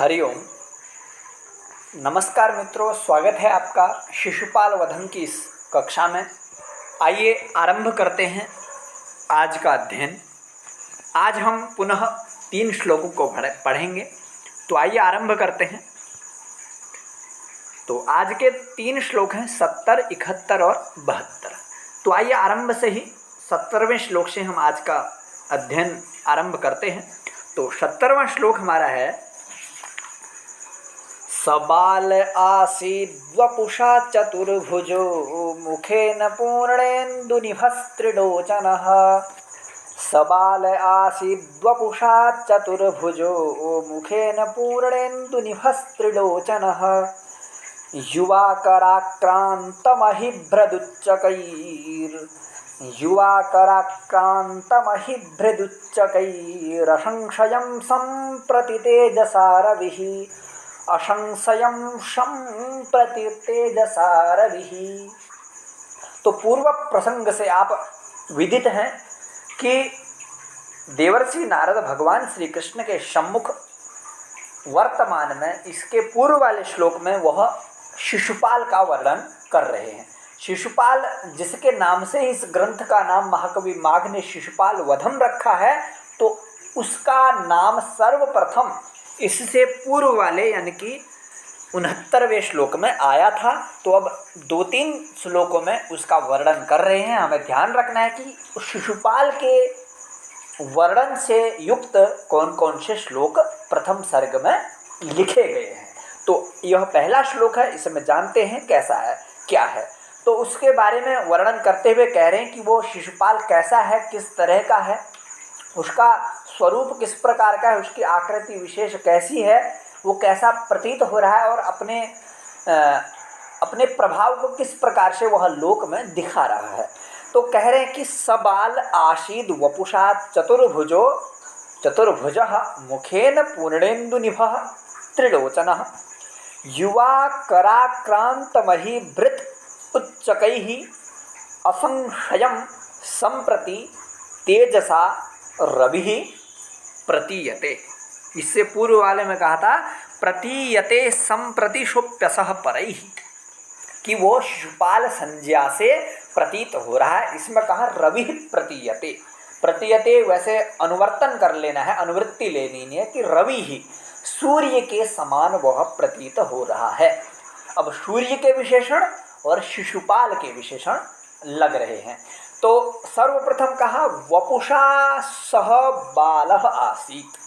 हरिओम। नमस्कार मित्रों, स्वागत है आपका शिशुपाल वधम की इस कक्षा में। आइए आरंभ करते हैं आज का अध्ययन। आज हम पुनः 3 श्लोकों को पढ़ेंगे। तो आइए आरंभ करते हैं। तो आज के 3 श्लोक हैं 70, 71 और 72। तो आइए आरंभ से ही 70वें श्लोक से हम आज का अध्ययन आरंभ करते हैं। तो 70वां श्लोक हमारा है, सबाल आसीद्वपुषा चतुर्भुजो मुखेन पूर्णेन्दुनिभस्त्रिलोचनः। सबाल आसीद्वपुषा चतुर्भुजो मुखेन पूर्णेन्दुनिभस्त्रिलोचनः। युवाकराक्रान्तमहिभृदुच्चकैरसंशयं सम्प्रति तेजसा रविः। असंशयं सम्प्रति तेजसा रविः। तो पूर्व प्रसंग से आप विदित हैं कि देवर्षि नारद भगवान श्री कृष्ण के सम्मुख वर्तमान में इसके पूर्व वाले श्लोक में वह शिशुपाल का वर्णन कर रहे हैं। शिशुपाल जिसके नाम से इस ग्रंथ का नाम महाकवि माघ ने शिशुपाल वधम रखा है, तो उसका नाम सर्वप्रथम इससे पूर्व वाले यानी कि 69वें श्लोक में आया था। तो अब 2-3 श्लोकों में उसका वर्णन कर रहे हैं। हमें ध्यान रखना है कि शिशुपाल के वर्णन से युक्त कौन कौन से श्लोक प्रथम सर्ग में लिखे गए हैं। तो यह पहला श्लोक है, इसमें जानते हैं कैसा है, क्या है। तो उसके बारे में वर्णन करते हुए कह रहे हैं कि वो शिशुपाल कैसा है, किस तरह का है, उसका स्वरूप किस प्रकार का है, उसकी आकृति विशेष कैसी है, वो कैसा प्रतीत हो रहा है और अपने प्रभाव को किस प्रकार से वह लोक में दिखा रहा है। तो कह रहे हैं कि सबाल आसीद वपुषा चतुर्भुजः मुखेन पूर्णेन्दुनिभः त्रिलोचनः। युवा कराक्रान्तमहीभृत् उच्चकैः असंशयं सम्प्रति तेजसा रविः प्रतीयते। इससे पूर्व वाले में कहा था प्रतीयते सम्प्रति शोप्यसः परैः, कि वो शिशुपाल संज्ञा से प्रतीत हो रहा है। इसमें कहा रवि प्रतीयते। प्रतीयते वैसे अनुवर्तन कर लेना है, अनुवृत्ति लेनी है कि रवि ही सूर्य के समान वह प्रतीत हो रहा है। अब सूर्य के विशेषण और शिशुपाल के विशेषण लग रहे हैं। तो सर्वप्रथम कहा वपुषा सह बालः आसीत्।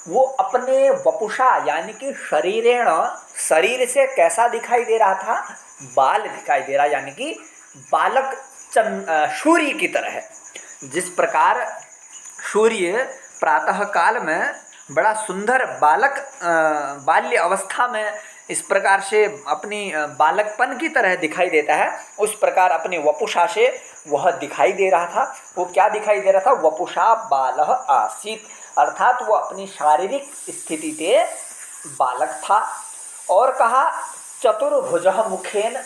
वो अपने वपुषा यानी कि शरीर से कैसा दिखाई दे रहा था, बाल दिखाई दे रहा, यानी कि बालक सूर्य की तरह है। जिस प्रकार सूर्य प्रातः काल में बड़ा सुंदर बाल्य अवस्था में इस प्रकार से अपनी बालकपन की तरह दिखाई देता है, उस प्रकार अपनी वपुषा से वह दिखाई दे रहा था। वो क्या दिखाई दे रहा था? वपुषा बालः आसीत्, अर्थात वो अपनी शारीरिक स्थिति से बालक था। और कहा चतुर्भुजः मुखेन,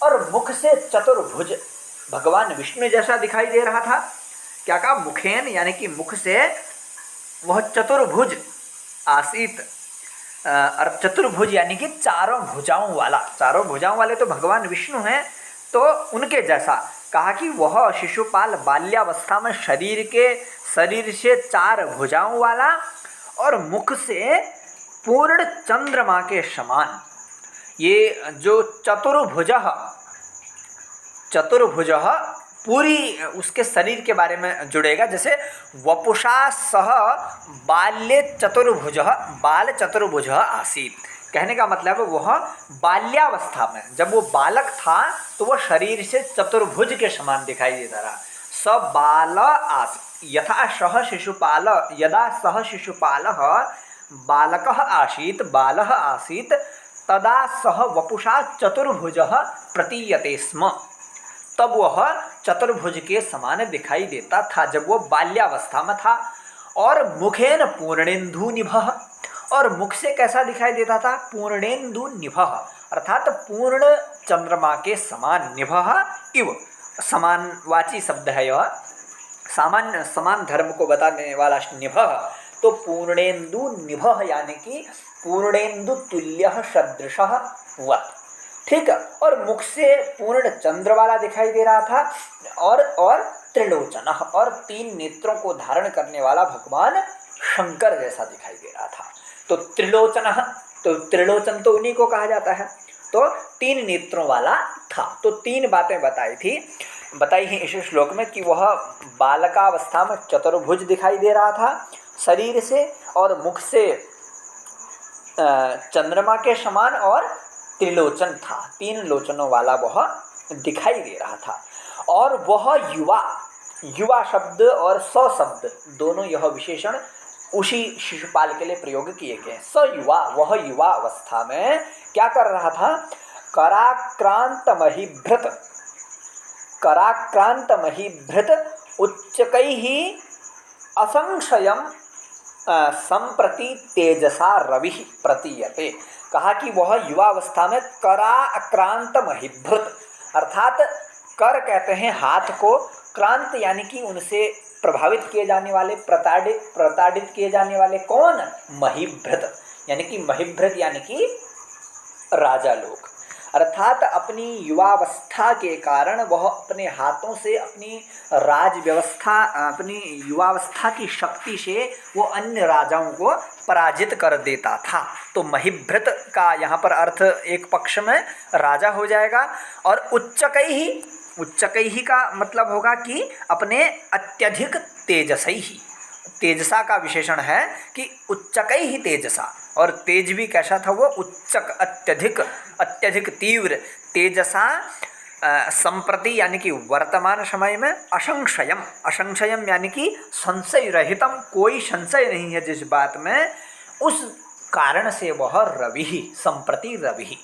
और मुख से चतुर्भुज भगवान विष्णु जैसा दिखाई दे रहा था। क्या कहा? मुखेन यानी कि मुख से वह चतुर्भुज आसीत। और चतुर्भुज यानी कि चारों भुजाओं वाला। चारों भुजाओं वाले तो भगवान विष्णु हैं, तो उनके जैसा। कहा कि वह शिशुपाल बाल्यावस्था में शरीर से 4 भुजाओं वाला और मुख से पूर्ण चंद्रमा के समान। ये जो चतुर्भुजः पूरी उसके शरीर के बारे में जुड़ेगा। जैसे वपुषा सह बाल्य चतुर्भुजः, बाल चतुर्भुजः आसीत्। कहने का मतलब है वह बाल्यावस्था में जब वो बालक था तो वह शरीर से चतुर्भुज के समान दिखाई देता रहा। स बाल आसीत् यथा सह शिशुपाल, यदा सह शिशुपालः बालकः आसीत्, बालः आसीत्, तदा सह वपुषा चतुर्भुजः प्रतीयते स्म। तब वह चतुर्भुज के समान दिखाई देता था जब वो बाल्यावस्था में था। और मुखेन पूर्णेन्दुनिभः, और मुख से कैसा दिखाई देता था? पूर्णेन्दुनिभः, अर्थात पूर्ण चंद्रमा के समान। निभः इव समानवाची शब्द है यह, समान धर्म को बताने वाला निभः। तो पूर्णेन्दु निभः यानी कि पूर्णेन्दु तुल्य सदृश वत, ठीक है। और मुख से पूर्ण चंद्र वाला दिखाई दे रहा था और त्रिलोचन और 3 नेत्रों को धारण करने वाला भगवान शंकर जैसा दिखाई दे रहा था। तो त्रिलोचन, तो त्रिलोचन तो उन्हीं को कहा जाता है। तो 3 नेत्रों वाला था। तो 3 बातें बताई हैं इस श्लोक में कि वह बालकावस्था में चतुर्भुज दिखाई दे रहा था शरीर से, और मुख से चंद्रमा के समान, और त्रिलोचन था, 3 लोचनों वाला वह दिखाई दे रहा था। और वह युवा शब्द और स शब्द दोनों यह विशेषण उसी शिशुपाल के लिए प्रयोग किए गए। स युवा, वह युवा अवस्था में क्या कर रहा था? कराक्रांत महीभृत उच्चकैः असंशयम् संप्रति तेजसा रविः प्रतीयते। कहा कि वह युवावस्था में कराक्रांत महीभृत, अर्थात कर कहते हैं हाथ को, क्रांत यानी कि उनसे प्रभावित किए जाने वाले, प्रताड़ित किए जाने वाले कौन? महीभृत, यानी कि महीभृत यानी कि राजा लोग, अर्थात अपनी युवावस्था के कारण वह अपने हाथों से अपनी राज व्यवस्था, अपनी युवावस्था की शक्ति से वो अन्य राजाओं को पराजित कर देता था। तो महीभृत का यहाँ पर अर्थ एक पक्ष में राजा हो जाएगा। और उच्चकैः का मतलब होगा कि अपने अत्यधिक तेजसैः, तेजसा का विशेषण है कि उच्चकैः तेजसा, और तेज भी कैसा था वो? उच्चक, अत्यधिक तीव्र तेजसा संप्रति यानी कि वर्तमान समय में असंशयम यानी कि संशय रहितम, कोई संशय नहीं है जिस बात में, उस कारण से वह संप्रति रवि,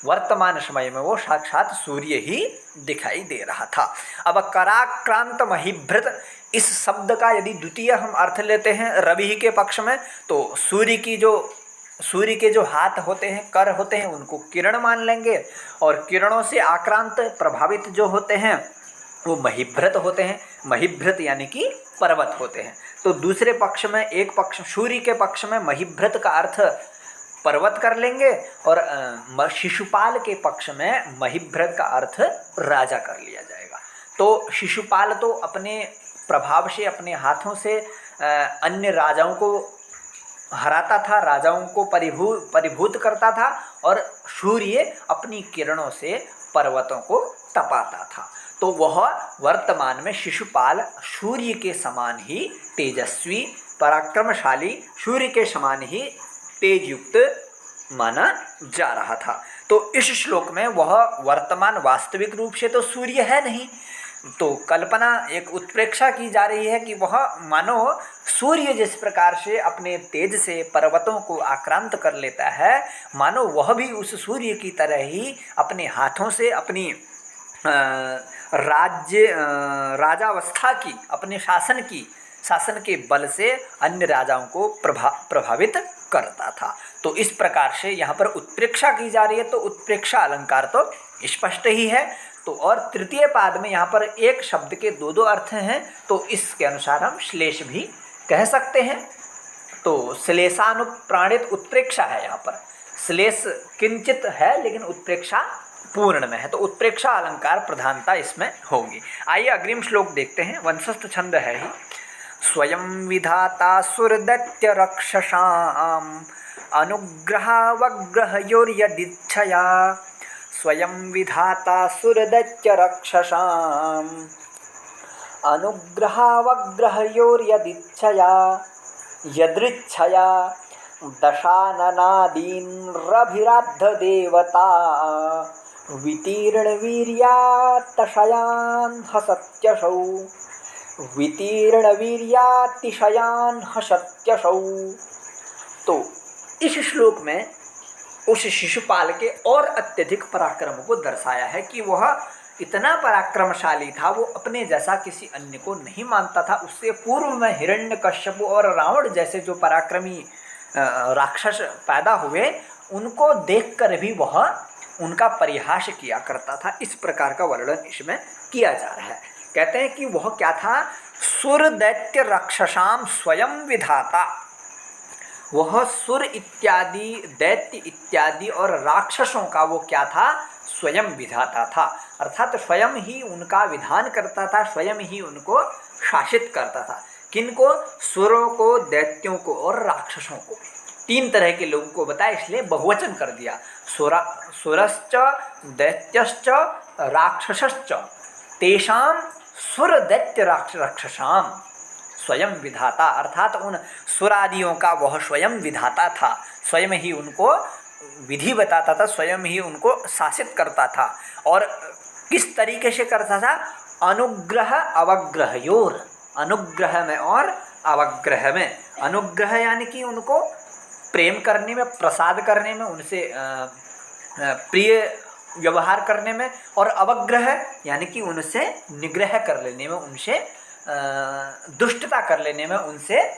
वर्तमान समय में वो साक्षात सूर्य ही दिखाई दे रहा था। अब कराक्रांत महीभृत, इस शब्द का यदि द्वितीय हम अर्थ लेते हैं रवि के पक्ष में, तो सूर्य के जो हाथ होते हैं, कर होते हैं, उनको किरण मान लेंगे, और किरणों से आक्रांत प्रभावित जो होते हैं वो महीभृत होते हैं। महीभृत यानी कि पर्वत होते हैं। तो दूसरे पक्ष में, एक पक्ष सूर्य के पक्ष में महीभृत का अर्थ पर्वत कर लेंगे, और शिशुपाल के पक्ष में महीभृत का अर्थ राजा कर लिया जाएगा। तो शिशुपाल तो अपने प्रभाव से, अपने हाथों से अन्य राजाओं को हराता था, राजाओं को परिभूत करता था, और सूर्य अपनी किरणों से पर्वतों को तपाता था। तो वह वर्तमान में शिशुपाल सूर्य के समान ही तेजस्वी, पराक्रमशाली, सूर्य के समान ही तेजयुक्त माना जा रहा था। तो इस श्लोक में वह वर्तमान वास्तविक रूप से तो सूर्य है नहीं, तो कल्पना, एक उत्प्रेक्षा की जा रही है कि वह मानो सूर्य जिस प्रकार से अपने तेज से पर्वतों को आक्रांत कर लेता है, मानो वह भी उस सूर्य की तरह ही अपने हाथों से अपनी राजावस्था की, अपने शासन के बल से अन्य राजाओं को प्रभावित करता था। तो इस प्रकार से यहाँ पर उत्प्रेक्षा की जा रही है। तो उत्प्रेक्षा अलंकार तो स्पष्ट ही है। तो और तृतीय पाद में यहाँ पर एक शब्द के 2 अर्थ हैं, तो इसके अनुसार हम श्लेष भी कह सकते हैं। तो श्लेषानुप्राणित उत्प्रेक्षा है, यहाँ पर श्लेष किंचित है लेकिन उत्प्रेक्षा पूर्ण में है, तो उत्प्रेक्षा अलंकार प्रधानता इसमें होगी। आइए अग्रिम श्लोक देखते हैं। वंशस्थ छंद है ही। स्वयं विधाता सुरदैत्य रक्षसाम् अनुग्रहावग्रहयोर्यदिच्छया, स्वयं विधाता सुरदैत्य रक्षसाम् अनुग्रहावग्रहयोर्यदिच्छया, यदृच्छया दशाननादीन्रभिराद्ध देवता वितीर्णवीर्यातिशयान् हसत्यसौ, वितीर्णवीर्यातिशयान् हसत्यसौ। तो इस श्लोक में उस शिशुपाल के और अत्यधिक पराक्रम को दर्शाया है कि वह इतना पराक्रमशाली था, वो अपने जैसा किसी अन्य को नहीं मानता था। उससे पूर्व में हिरण्यकश्यप और रावण जैसे जो पराक्रमी राक्षस पैदा हुए, उनको देखकर भी वह उनका परिहास किया करता था। इस प्रकार का वर्णन इसमें किया जा रहा है। कहते हैं कि वह क्या था? सुर दैत्य रक्षसाम स्वयं विधाता, वह सुर इत्यादि, दैत्य इत्यादि और राक्षसों का वो क्या था, स्वयं विधाता था। अर्थात स्वयं ही उनका विधान करता था, स्वयं ही उनको शासित करता था। किनको, सुरों को, दैत्यों को और राक्षसों को। तीन तरह के लोगों को बताया, इसलिए बहुवचन कर दिया। सुरश्च दैत्यश्च राक्षसश्च तेषां सुर दैत्य राक्षसाम स्वयं विधाता। अर्थात उन सुरादियों का वह स्वयं विधाता था, स्वयं ही उनको विधि बताता था, स्वयं ही उनको शासित करता था। और किस तरीके से करता था, अनुग्रह अवग्रहयोर, अनुग्रह में और अवग्रह में। अनुग्रह यानी कि उनको प्रेम करने में, प्रसाद करने में, उनसे प्रिय व्यवहार करने में, और अवग्रह यानी कि उनसे निग्रह कर लेने में, उनसे दुष्टता कर लेने में, उनसे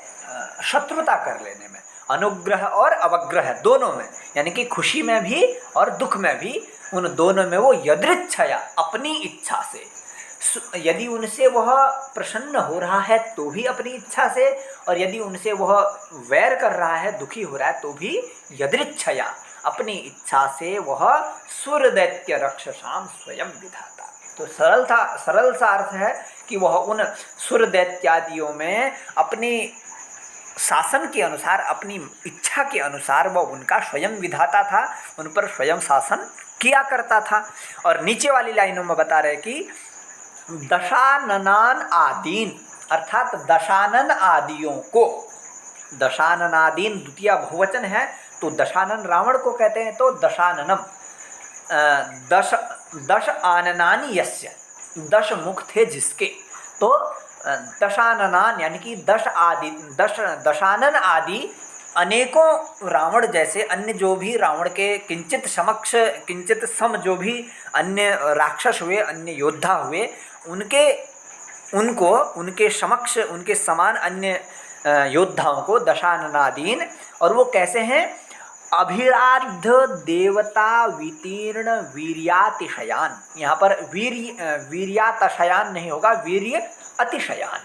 शत्रुता कर लेने में। अनुग्रह और अवग्रह दोनों में, यानी कि खुशी में भी और दुख में भी, उन दोनों में वो यदृच्छया, अपनी इच्छा से, यदि उनसे वह प्रसन्न हो रहा है तो भी अपनी इच्छा से, और यदि उनसे वह वैर कर रहा है, दुखी हो रहा है, तो भी यदृच्छया, अपनी इच्छा से वह सुर दैत्य रक्षसाम स्वयं विधाता। तो सरल सा अर्थ है कि वह उन सुर दैत्यादियों में अपनी शासन के अनुसार, अपनी इच्छा के अनुसार वह उनका स्वयं विधाता था, उन पर स्वयं शासन किया करता था। और नीचे वाली लाइनों में बता रहे कि दशाननान आदीन, अर्थात दशानन आदियों को, दशाननादीन द्वितीय बहुवचन है, तो दशानन रावण को कहते हैं, तो दशाननम, दश आननानि यस्य, 10 मुख थे जिसके, तो दशाननान यानी कि 10 दशानन आदि अनेकों रावण जैसे अन्य जो भी रावण के किंचित समक्ष, किंचित सम जो भी अन्य राक्षस हुए, अन्य योद्धा हुए, उनके समक्ष, उनके समान अन्य योद्धाओं को दशाननादीन। और वो कैसे हैं, अभिराध देवता वितीर्ण वीर्यातिशयान। यहाँ पर वीर्यातिशयान नहीं होगा, वीर्य अतिशयान।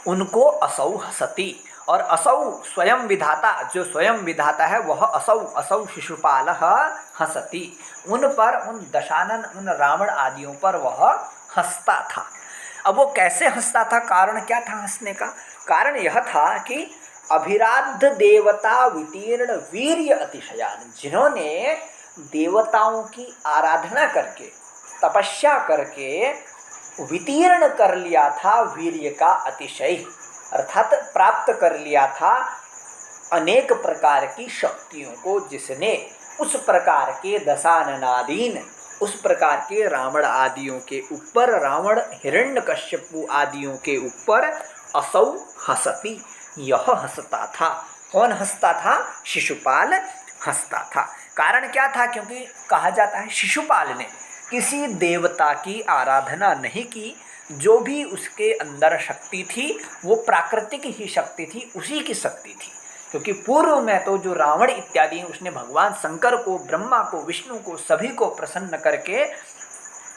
उनको असौ हसति, और असौ स्वयं विधाता, जो स्वयं विधाता है वह असौ शिशुपाल हसति, उन पर, उन दशानन, उन रावण आदियों पर वह हंसता था। अब वो कैसे हंसता था, कारण क्या था हंसने का, कारण यह था कि अभिराध देवता वितीर्ण वीर्य अतिशयान, जिन्होंने देवताओं की आराधना करके, तपस्या करके वितीर्ण कर लिया था वीर्य का अतिशय, अर्थात प्राप्त कर लिया था अनेक प्रकार की शक्तियों को, जिसने उस प्रकार के दशाननादीन, उस प्रकार के रावण आदियों के ऊपर, रावण हिरण्यकश्यपु आदियों के ऊपर असौ हसति, यह हंसता था। कौन हंसता था, शिशुपाल हंसता था। कारण क्या था, क्योंकि कहा जाता है शिशुपाल ने किसी देवता की आराधना नहीं की, जो भी उसके अंदर शक्ति थी वो प्राकृतिक ही शक्ति थी, उसी की शक्ति थी। क्योंकि पूर्व में तो जो रावण इत्यादि उसने भगवान शंकर को, ब्रह्मा को, विष्णु को, सभी को प्रसन्न करके,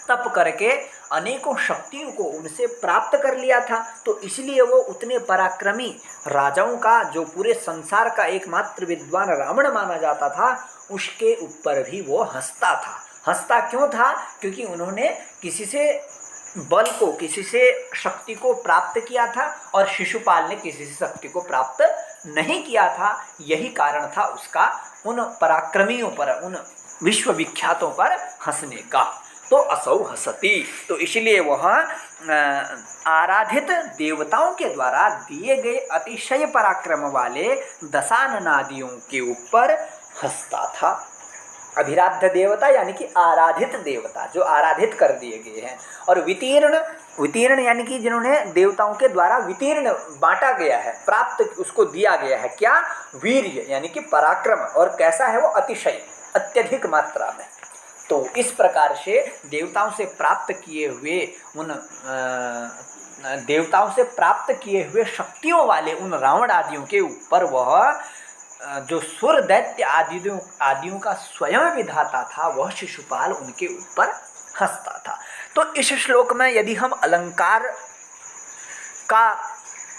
तप करके अनेकों शक्तियों को उनसे प्राप्त कर लिया था। तो इसलिए वो उतने पराक्रमी राजाओं का, जो पूरे संसार का एकमात्र विद्वान रावण माना जाता था, उसके ऊपर भी वो हंसता था। हंसता क्यों था, क्योंकि उन्होंने किसी से बल को, किसी से शक्ति को प्राप्त किया था, और शिशुपाल ने किसी से शक्ति को प्राप्त नहीं किया था। यही कारण था उसका उन पराक्रमियों पर, उन विश्वविख्यातों पर हंसने का। तो असौ हसति, तो इसलिए वह आराधित देवताओं के द्वारा दिए गए अतिशय पराक्रम वाले दशाननादियों के ऊपर हंसता था। अभिराध्य देवता यानी कि आराधित देवता, जो आराधित कर दिए गए हैं। और वितीर्ण, वितीर्ण यानी कि जिन्होंने देवताओं के द्वारा वितीर्ण बांटा गया है, प्राप्त उसको दिया गया है, क्या, वीर्य यानी कि पराक्रम। और कैसा है वो, अतिशय, अत्यधिक मात्रा में। तो इस प्रकार से देवताओं से प्राप्त किए हुए, उन देवताओं से प्राप्त किए हुए शक्तियों वाले उन रावण आदियों के ऊपर वह जो सुर दैत्य आदियों का स्वयं विधाता था, वह शिशुपाल उनके ऊपर हंसता था। तो इस श्लोक में यदि हम अलंकार का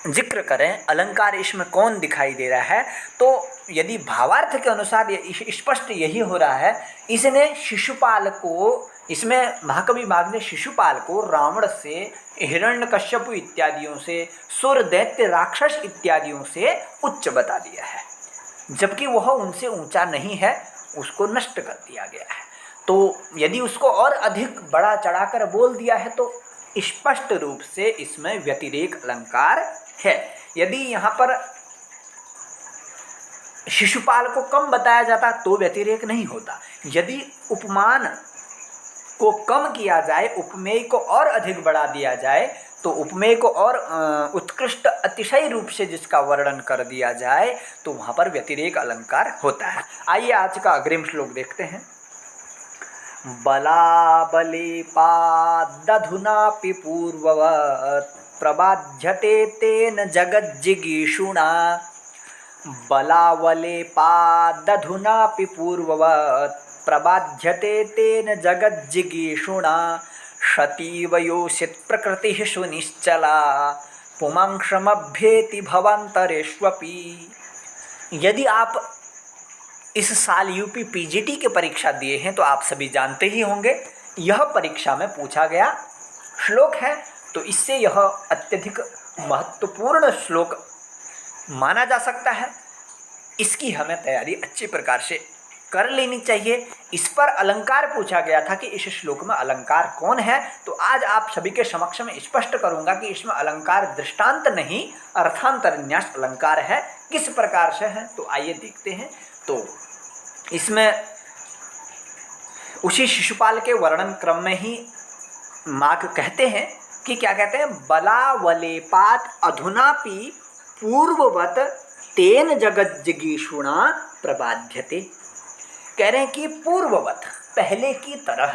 जिक्र करें अलंकार इसमें कौन दिखाई दे रहा है, तो यदि भावार्थ के अनुसार स्पष्ट यही हो रहा है, इसने शिशुपाल को, इसमें महाकवि माघ ने शिशुपाल को रावण से, हिरण्यकश्यप इत्यादियों से, सुर दैत्य राक्षस इत्यादियों से उच्च बता दिया है, जबकि वह उनसे ऊंचा नहीं है, उसको नष्ट कर दिया गया है। तो यदि उसको और अधिक बड़ा चढ़ाकर बोल दिया है तो स्पष्ट रूप से इसमें व्यतिरेक अलंकार है। यदि यहाँ पर शिशुपाल को कम बताया जाता तो व्यतिरेक नहीं होता। यदि उपमान को कम किया जाए, उपमेय को और अधिक बढ़ा दिया जाए, तो उपमेय को और उत्कृष्ट अतिशय रूप से जिसका वर्णन कर दिया जाए तो वहाँ पर व्यतिरेक अलंकार होता है। आइए आज का अग्रिम श्लोक देखते हैं। बलाबलेपादधुनापि पूर्ववत् प्रबाध्यते तेन जगज्जिगीषुणा। बलावलेपादधुनापि पूर्ववत् प्रबाध्यते तेन जगज्जिगीषुणा। शतीव योषित् प्रकृतिः सुनिश्चला पुमांक्षमभ्येति भवान्तरेष्वपि। यदि आप इस साल यूपी पीजीटी की परीक्षा दिए हैं तो आप सभी जानते ही होंगे, यह परीक्षा में पूछा गया श्लोक है, तो इससे यह अत्यधिक महत्वपूर्ण श्लोक माना जा सकता है। इसकी हमें तैयारी अच्छी प्रकार से कर लेनी चाहिए। इस पर अलंकार पूछा गया था कि इस श्लोक में अलंकार कौन है, तो आज आप सभी के समक्ष में स्पष्ट करूंगा कि इसमें अलंकार दृष्टांत नहीं अर्थांतरन्यास अलंकार है। किस प्रकार से है तो आइए देखते हैं। तो इसमें उसी शिशुपाल के वर्णन क्रम में ही माघ कहते हैं कि क्या कहते हैं, बलावलेपात अधुनापि पूर्ववत तेन जगज्जिगीषुणा प्रबाध्यते। कह रहे हैं कि पूर्ववत, पहले की तरह,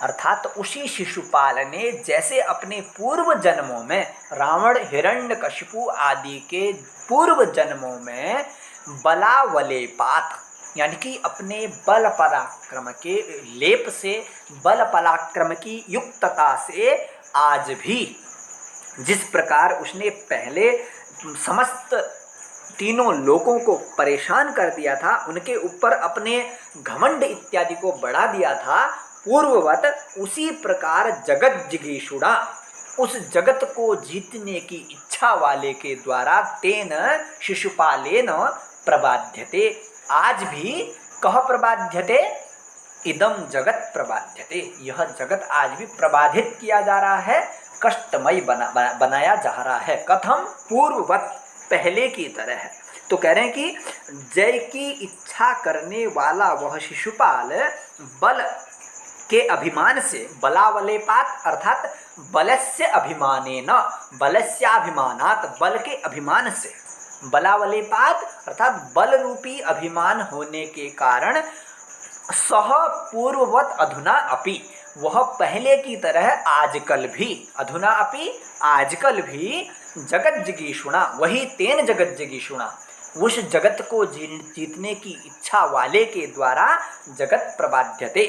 अर्थात उसी शिशुपाल ने जैसे अपने पूर्व जन्मों में रावण हिरण्यकशिपु आदि के पूर्व जन्मों में बलावलेपात यानी कि अपने बल पराक्रम के लेप से, बल पराक्रम की युक्तता से आज भी जिस प्रकार उसने पहले समस्त तीनों लोगों को परेशान कर दिया था, उनके ऊपर अपने घमंड इत्यादि को बढ़ा दिया था, पूर्ववत उसी प्रकार जगत जिगीषुणा, उस जगत को जीतने की इच्छा वाले के द्वारा तेन शिशुपालेन प्रबाध्यते, आज भी कह प्रबाध्यते, इदम जगत प्रबाध्यते, यह जगत आज भी प्रबाधित किया जा रहा है, कष्टमय बनाया जा रहा है। कथम, पूर्ववत, पहले की तरह है। तो कह रहे हैं कि जय की इच्छा करने वाला वह शिशुपाल बल के अभिमान से, बलावलेपात अर्थात बलस्य अभिमानेन, बलस्याभिमानात, बल के अभिमान से, बलावलेपात अर्थात बल रूपी अभिमान होने के कारण सह पूर्ववत अधुना अपि, वह पहले की तरह आजकल भी, अधुना अपि आजकल भी, जगत जिगीषुणा, वही तेन जगत जिगीषुणा, उस जगत को जीतने की इच्छा वाले के द्वारा जगत प्रबाध्यते।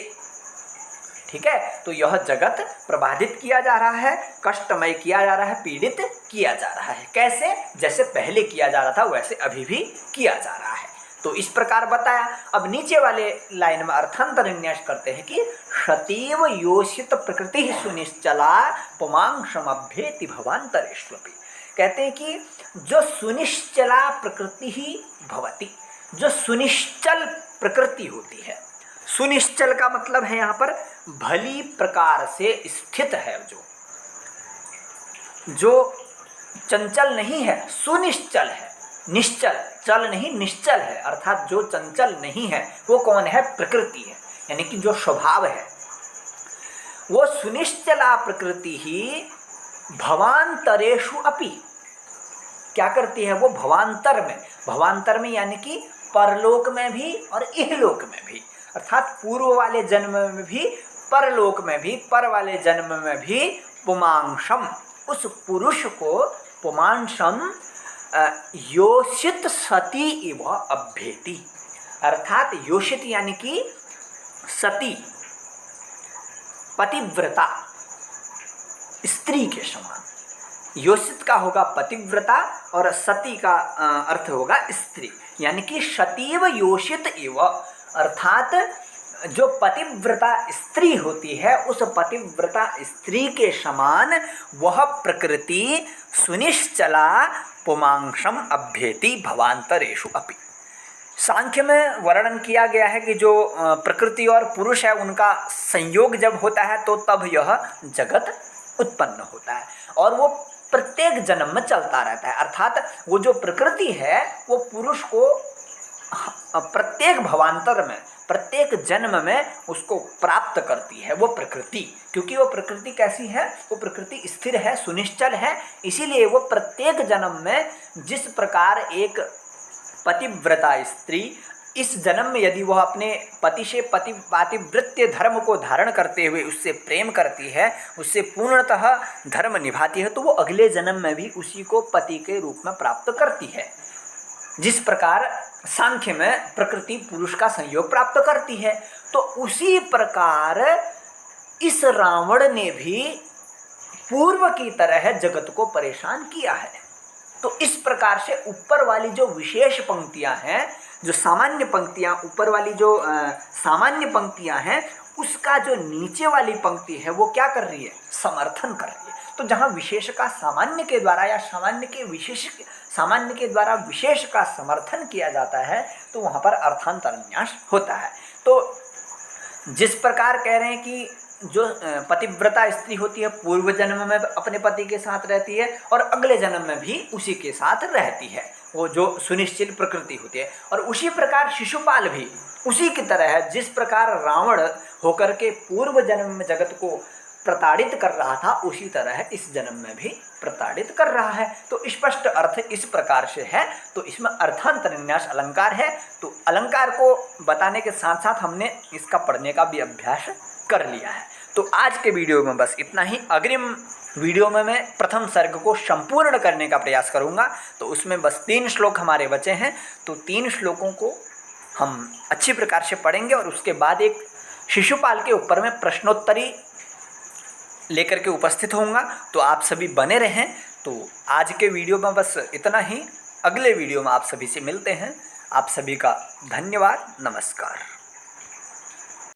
ठीक है, तो यह जगत प्रबाधित किया जा रहा है, कष्टमय किया जा रहा है, पीड़ित किया जा रहा है। कैसे? जैसे पहले किया जा रहा था वैसे अभी भी किया जा रहा है। तो इस प्रकार बताया। अब नीचे वाले लाइन में अर्थांतरन्यास करते हैं कि शतीव योषित प्रकृति सुनिश्चला पुमांक्षमभ्येति भवान्तरेष्वपि। कहते हैं कि जो सुनिश्चला प्रकृति ही भवति, जो सुनिश्चल प्रकृति होती है, सुनिश्चल का मतलब है यहाँ पर भली प्रकार से स्थित है, जो चंचल नहीं है, सुनिश्चल है, निश्चल, चल नहीं निश्चल है, अर्थात जो चंचल नहीं है वो कौन है? प्रकृति है, यानी कि जो स्वभाव है वो सुनिश्चला प्रकृति ही भवांतरेषु अपि, क्या करती है वो? भवांतर में, भवांतर में यानी कि परलोक में भी और इहलोक में भी, अर्थात पूर्व वाले जन्म में भी, परलोक में भी, पर वाले जन्म में भी पुमांशम, उस पुरुष को पुमांशम योषित सती इव अभ्येति, अर्थात योषित यानी कि सती, पतिव्रता, स्त्री के समान, योषित का होगा पतिव्रता और सती का अर्थ होगा स्त्री, यानी कि सतीव योषित एव, अर्थात जो पतिव्रता स्त्री होती है उस पतिव्रता स्त्री के समान वह प्रकृति सुनिश्चला पुमांसम अभ्येति भवांतरेषु अपि। सांख्य में वर्णन किया गया है कि जो प्रकृति और पुरुष है उनका संयोग जब होता है तो तब यह जगत उत्पन्न होता है और वो प्रत्येक जन्म में चलता रहता है। अर्थात वो जो प्रकृति है वो पुरुष को प्रत्येक भवांतर में, प्रत्येक जन्म में उसको प्राप्त करती है वो प्रकृति, क्योंकि वो प्रकृति कैसी है, वो प्रकृति स्थिर है, सुनिश्चल है। इसीलिए वो प्रत्येक जन्म में जिस प्रकार एक पतिव्रता स्त्री इस जन्म में यदि वह अपने पति से पातिव्रत्य धर्म को धारण करते हुए उससे प्रेम करती है, उससे पूर्णतः धर्म निभाती है, तो वो अगले जन्म में भी उसी को पति के रूप में प्राप्त करती है। जिस प्रकार सांख्य में प्रकृति पुरुष का संयोग प्राप्त करती है, तो उसी प्रकार इस रावण ने भी पूर्व की तरह जगत को परेशान किया है। तो इस प्रकार से ऊपर वाली जो विशेष पंक्तियां हैं, जो सामान्य पंक्तियां, ऊपर वाली जो सामान्य पंक्तियां हैं, उसका जो नीचे वाली पंक्ति है वो क्या कर रही है, समर्थन कर रही है। तो जहाँ विशेष का सामान्य के द्वारा या सामान्य के द्वारा विशेष का समर्थन किया जाता है तो वहाँ पर अर्थांतरन्यास होता है। तो जिस प्रकार कह रहे हैं कि जो पतिव्रता स्त्री होती है पूर्व जन्म में अपने पति के साथ रहती है और अगले जन्म में भी उसी के साथ रहती है, वो जो सुनिश्चित प्रकृति होती है। और उसी प्रकार शिशुपाल भी उसी की तरह है, जिस प्रकार रावण होकर के पूर्व जन्म में जगत को प्रताड़ित कर रहा था उसी तरह इस जन्म में भी प्रताड़ित कर रहा है। तो स्पष्ट अर्थ इस प्रकार से है। तो इसमें अर्थांतरन्यास अलंकार है। तो अलंकार को बताने के साथ साथ हमने इसका पढ़ने का भी अभ्यास कर लिया है। तो आज के वीडियो में बस इतना ही। अग्रिम वीडियो में मैं प्रथम सर्ग को संपूर्ण करने का प्रयास करूंगा। तो उसमें बस 3 श्लोक हमारे बचे हैं, तो 3 श्लोकों को हम अच्छी प्रकार से पढ़ेंगे और उसके बाद एक शिशुपाल के ऊपर में प्रश्नोत्तरी लेकर के उपस्थित होऊंगा। तो आप सभी बने रहें। तो आज के वीडियो में बस इतना ही। अगले वीडियो में आप सभी से मिलते हैं। आप सभी का धन्यवाद। नमस्कार।